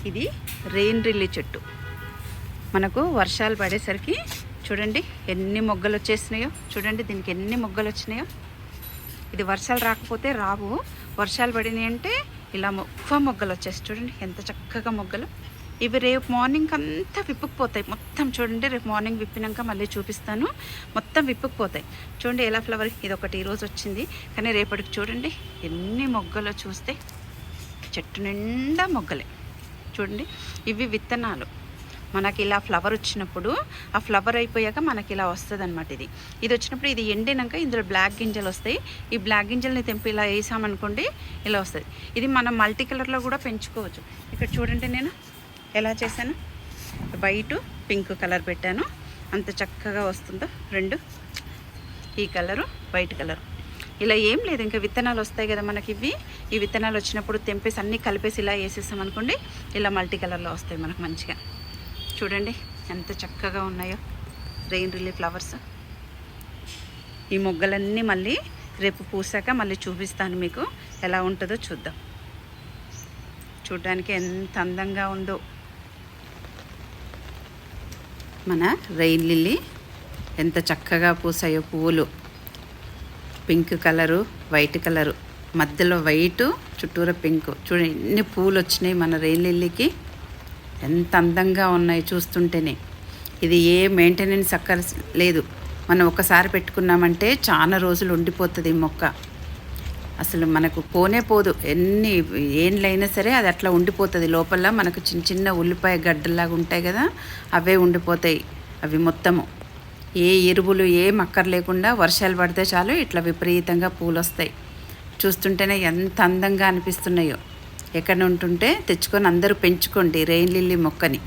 ఇది rain lily చెట్టు. మనకు వర్షాలు పడేసరికి చూడండి ఎన్ని మొగ్గలు వచ్చేసినాయో. చూడండి దీనికి ఎన్ని మొగ్గలు వచ్చినాయో. ఇది వర్షాలు రాకపోతే రావు, వర్షాలు పడినాయి అంటే ఇలా మొగ్గలు వచ్చేసి చూడండి ఎంత చక్కగా మొగ్గలు. ఇవి రేపు మార్నింగ్ అంతా విప్పుకుపోతాయి మొత్తం. చూడండి రేపు మార్నింగ్ విప్పినాక మళ్ళీ చూపిస్తాను. మొత్తం విప్పుకుపోతాయి. చూడండి ఎలా ఫ్లవర్. ఇది ఒకటి ఈరోజు వచ్చింది, కానీ రేపటికి చూడండి ఎన్ని మొగ్గలు. చూస్తే చెట్టు నిండా మొగ్గలే. చూడండి ఇవి విత్తనాలు. మనకి ఇలా ఫ్లవర్ వచ్చినప్పుడు ఆ ఫ్లవర్ అయిపోయాక మనకి ఇలా వస్తుంది అనమాట. ఇది వచ్చినప్పుడు ఇది ఎండినాక ఇందులో బ్లాక్ గింజలు వస్తాయి. ఈ బ్లాక్ గింజల్ని తెంపి ఇలా వేసామనుకోండి ఇలా వస్తుంది. ఇది మనం మల్టీ కలర్లో కూడా పెంచుకోవచ్చు. ఇక్కడ చూడండి నేను ఎలా చేశాను. వైట్ పింక్ కలర్ పెట్టాను. అంత చక్కగా వస్తుందో రెండు. ఈ కలరు వైట్ కలర్. ఇలా ఏం లేదు, ఇంకా విత్తనాలు వస్తాయి కదా మనకి. ఈ విత్తనాలు వచ్చినప్పుడు తెంపేసి అన్నీ కలిపేసి ఇలా వేసేసాం అనుకోండి ఇలా మల్టీ కలర్లో వస్తాయి మనకు మంచిగా. చూడండి ఎంత చక్కగా ఉన్నాయో రెయిన్ లిల్లీ ఫ్లవర్స్. ఈ మొగ్గలన్నీ మళ్ళీ రేపు పూసాక మళ్ళీ చూపిస్తాను మీకు ఎలా ఉంటుందో చూద్దాం. చూడడానికి ఎంత అందంగా ఉందో మన రెయిన్ లిల్లీ. ఎంత చక్కగా పూసాయో పువ్వులు. పింక్ కలరు, వైట్ కలరు, మధ్యలో వైటు, చుట్టూరా పింక్. చూడండి ఎన్ని పువ్వులు వచ్చినాయి మన రెయిన్ లిల్లీకి. ఎంత అందంగా ఉన్నాయి చూస్తుంటేనే. ఇది ఏ మెయింటెనెన్స్ అక్కర లేదు. మనం ఒకసారి పెట్టుకున్నామంటే చాలా రోజులు ఉండిపోతుంది ఈ మొక్క. అసలు మనకు పోనే పోదు. ఎన్ని ఏండ్లైనా సరే అది అట్లా ఉండిపోతుంది. లోపల మనకు చిన్న చిన్న ఉల్లిపాయ గడ్డలాగా ఉంటాయి కదా, అవే ఉండిపోతాయి. అవి మొత్తము ఏ ఎరువులు ఏం అక్కర్ లేకుండా వర్షాలు పడితే చాలు ఇట్లా విపరీతంగా పూలు వస్తాయి. చూస్తుంటేనే ఎంత అందంగా అనిపిస్తున్నాయో. ఎక్కడ ఉంటుంటే తెచ్చుకొని అందరూ పెంచుకోండి రెయిన్ లిల్లీ మొక్కని.